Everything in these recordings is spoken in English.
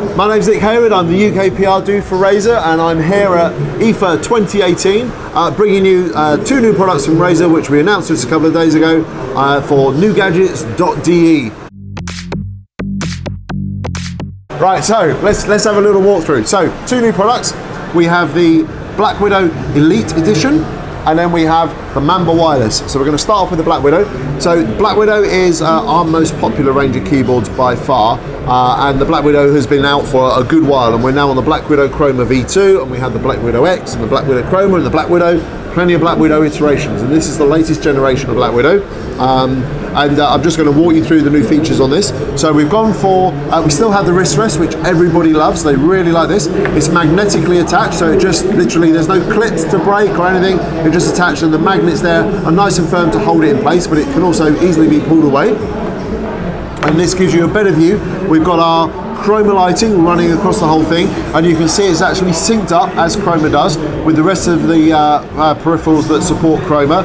My name's Nick Hayward, I'm the UK PR dude for Razer, and I'm here at IFA 2018 bringing you two new products from Razer which we announced just a couple of days ago for NewGadgetsDE. Right, so let's have a little walkthrough. So, two new products. We have the BlackWidow Elite Edition, and then we have the Mamba Wireless. So we're going to start off with the BlackWidow. So BlackWidow is our most popular range of keyboards by far, and the BlackWidow has been out for a good while, and we're now on the BlackWidow Chroma V2, and we have the BlackWidow X, and the BlackWidow Chroma, and the BlackWidow, plenty of BlackWidow iterations, and this is the latest generation of BlackWidow. I'm just going to walk you through the new features on this. So we've gone for, we still have the wrist rest, which everybody loves. They really like this. It's magnetically attached, so it just literally, there's no clips to break or anything. It's just attached, and the magnets there are nice and firm to hold it in place, but it can also easily be pulled away. And this gives you a better view. We've got our chroma lighting running across the whole thing, and you can see it's actually synced up as chroma does with the rest of the peripherals that support chroma.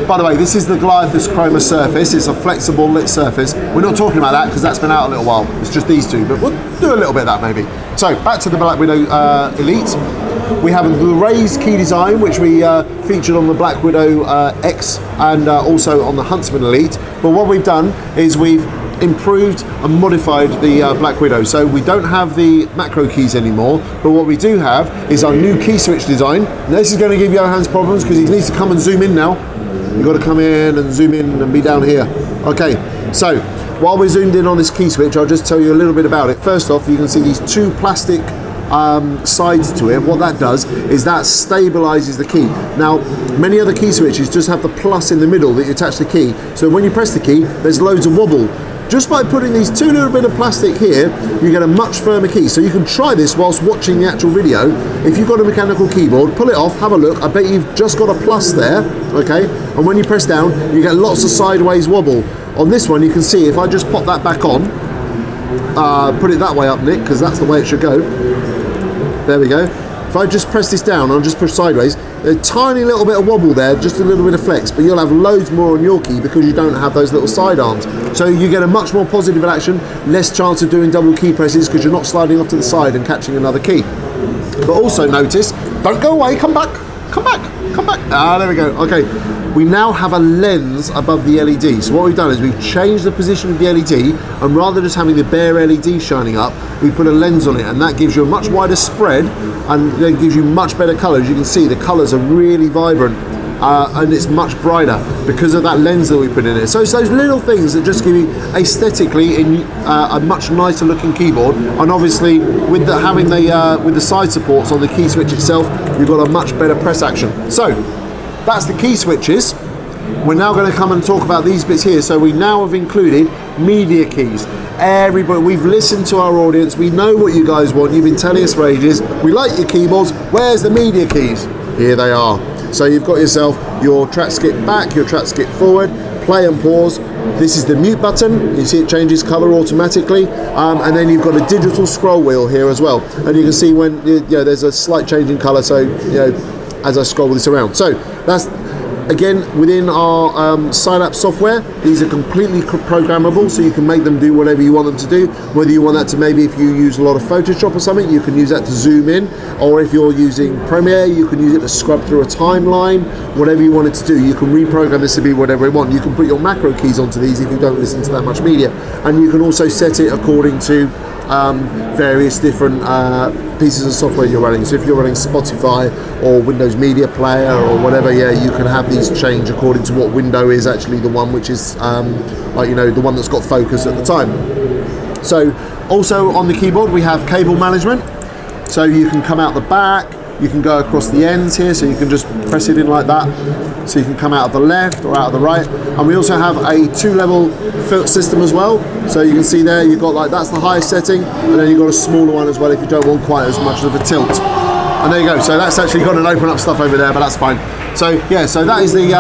By the way, this is the Goliathus chroma surface. It's a flexible lit surface. We're not talking about that because that's been out a little while. It's just these two, but we'll do a little bit of that maybe. So back to the BlackWidow Elite. We have the raised key design, which we featured on the BlackWidow X and also on the Huntsman Elite. But what we've done is we've improved and modified the BlackWidow. So we don't have the macro keys anymore, but what we do have is our new key switch design. Now, this is going to give Johan's problems because he needs to come and zoom in now. You've got to come in and zoom in and be down here. Okay, so while we're zoomed in on this key switch, I'll just tell you a little bit about it. First off, you can see these two plastic sides to it. What that does is that stabilizes the key. Now, many other key switches just have the plus in the middle that you attach the key. So when you press the key, there's loads of wobble. Just by putting these two little bit of plastic here, you get a much firmer key. So you can try this whilst watching the actual video. If you've got a mechanical keyboard, pull it off, have a look. I bet you've just got a plus there, okay? And when you press down, you get lots of sideways wobble. On this one, you can see if I just pop that back on, put it that way up, Nick, because that's the way it should go. There we go. If I just press this down, I'll just push sideways. A tiny little bit of wobble there, just a little bit of flex, but you'll have loads more on your key because you don't have those little side arms. So you get a much more positive action, less chance of doing double key presses because you're not sliding off to the side and catching another key. But also notice, don't go away, come back, come back, come back. Ah, there we go. Okay, we now have a lens above the LED. So what we've done is we've changed the position of the LED, and rather than just having the bare LED shining up, we put a lens on it, and that gives you a much wider spread and then gives you much better colours. You can see the colours are really vibrant and it's much brighter because of that lens that we put in it. So it's those little things that just give you aesthetically a much nicer looking keyboard, and obviously with the side supports on the key switch itself, you've got a much better press action. So that's the key switches. We're now going to come and talk about these bits here. So we now have included media keys. Everybody, we've listened to our audience. We know what you guys want. You've been telling us for ages. We like your keyboards. Where's the media keys? Here they are. So you've got yourself your track skip back, your track skip forward, play and pause. This is the mute button. You see it changes color automatically, and then you've got a digital scroll wheel here as well. And you can see when there's a slight change in color. So as I scroll this around. So that's, again, within our Synapse software, these are completely programmable, so you can make them do whatever you want them to do. Whether you want that to, maybe if you use a lot of Photoshop or something, you can use that to zoom in, or if you're using Premiere, you can use it to scrub through a timeline. Whatever you want it to do, you can reprogram this to be whatever you want. You can put your macro keys onto these if you don't listen to that much media, and you can also set it according to various different pieces of software you're running. So if you're running Spotify or Windows Media Player or whatever, you can have these change according to what window is actually the one which is the one that's got focus at the time. So also on the keyboard we have cable management, so you can come out the back, you can go across the ends here, so you can just press it in like that, so you can come out of the left or out of the right. And we also have a 2-level filter system as well, so you can see there you've got that's the highest setting, and then you've got a smaller one as well if you don't want quite as much of a tilt. And there you go, so that's actually got an open up stuff over there, but that's fine. So yeah, so that is the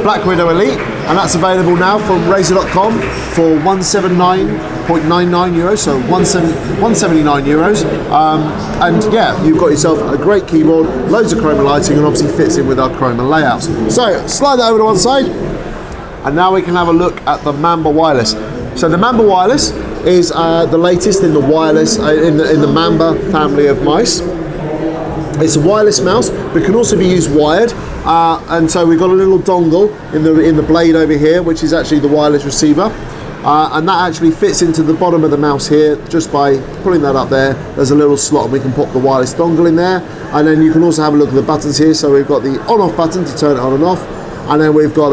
BlackWidow Elite, and that's available now from Razer.com for €179.99, so 179 euros. And yeah, you've got yourself a great keyboard, loads of chroma lighting, and obviously fits in with our chroma layouts. So slide that over to one side, and now we can have a look at the Mamba Wireless. So the Mamba Wireless is the latest in the wireless, in the Mamba family of mice. It's a wireless mouse, but can also be used wired. And so we've got a little dongle in the blade over here, which is actually the wireless receiver. And that actually fits into the bottom of the mouse here just by pulling that up there. There's a little slot and we can pop the wireless dongle in there. And then you can also have a look at the buttons here. So we've got the on-off button to turn it on and off. And then we've got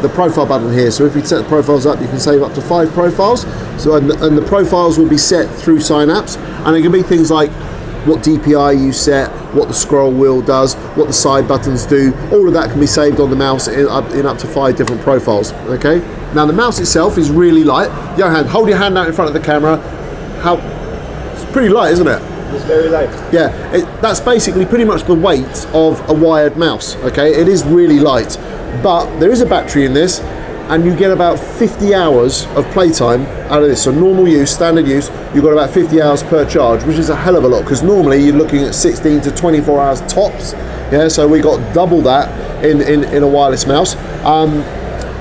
the profile button here. So if we set the profiles up, you can save up to 5 profiles. So and the profiles will be set through Synapse. And it can be things like what DPI you set, what the scroll wheel does, what the side buttons do. All of that can be saved on the mouse in up to 5 different profiles. Okay. Now the mouse itself is really light. Johan, hold your hand out in front of the camera. It's pretty light, isn't it? It's very light. Yeah, that's basically pretty much the weight of a wired mouse. Okay, it is really light, but there is a battery in this, and you get about 50 hours of playtime out of this. So normal use, standard use, you've got about 50 hours per charge, which is a hell of a lot, because normally you're looking at 16 to 24 hours tops. Yeah, so we got double that in a wireless mouse.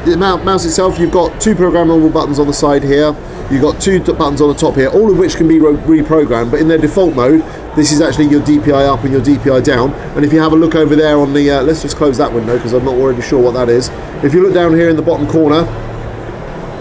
The mouse itself, you've got 2 programmable buttons on the side here. You've got 2 buttons on the top here, all of which can be reprogrammed, but in their default mode, this is actually your DPI up and your DPI down. And if you have a look over there on the, let's just close that window because I'm not already sure what that is. If you look down here in the bottom corner,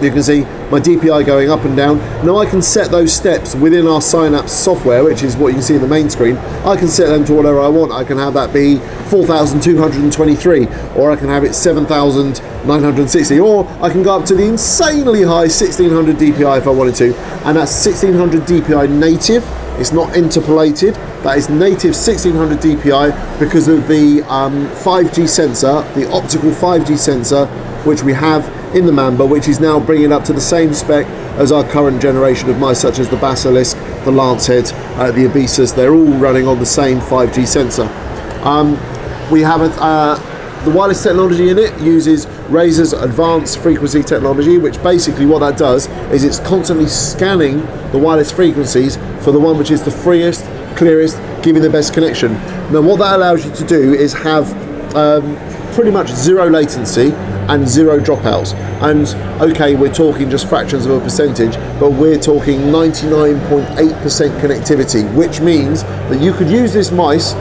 you can see my DPI going up and down. Now I can set those steps within our Synapse software, which is what you can see in the main screen. I can set them to whatever I want. I can have that be 4,223, or I can have it 7,960, or I can go up to the insanely high 1,600 DPI if I wanted to, and that's 1,600 DPI native. It's not interpolated. That is native 1,600 DPI because of the 5G sensor, the optical 5G sensor, which we have in the Mamba, which is now bringing up to the same spec as our current generation of mice, such as the Basilisk, the Lancehead, the Ibisus. They're all running on the same 5G sensor. We have the wireless technology in it uses Razer's advanced frequency technology, which basically what that does is it's constantly scanning the wireless frequencies for the one which is the freest, clearest, giving the best connection. Now what that allows you to do is have pretty much 0 latency and 0 dropouts. And okay, we're talking just fractions of a percentage, but we're talking 99.8% connectivity, which means that you could use this mouse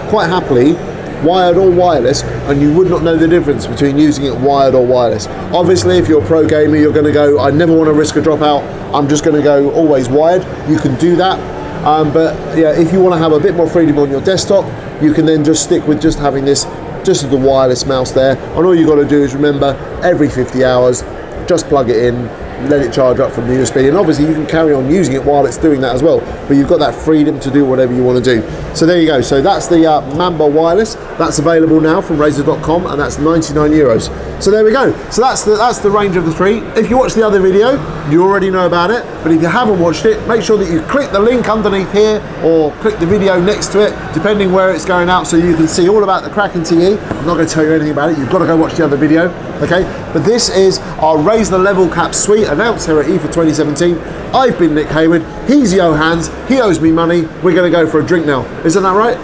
quite happily, wired or wireless, and you would not know the difference between using it wired or wireless. Obviously, if you're a pro gamer, you're going to go, I never want to risk a dropout, I'm just going to go always wired. You can do that. But yeah, if you want to have a bit more freedom on your desktop, you can then just stick with just having this, just the wireless mouse there. And all you've got to do is remember, every 50 hours, just plug it in, let it charge up from the USB, and obviously you can carry on using it while it's doing that as well, but you've got that freedom to do whatever you want to do. So there you go. So that's the Mamba Wireless. That's available now from Razer.com, and that's 99 euros. So there we go. So that's the range of the 3. If you watched the other video, you already know about it, but if you haven't watched it, make sure that you click the link underneath here or click the video next to it, depending where it's going out, so you can see all about the Kraken TE. I'm not going to tell you anything about it. You've got to go watch the other video, okay? But this is our Raise the Level Cap Suite, announced here at IFA 2017. I've been Nick Hayward, he's Johans, he owes me money, we're going to go for a drink now. Isn't that right?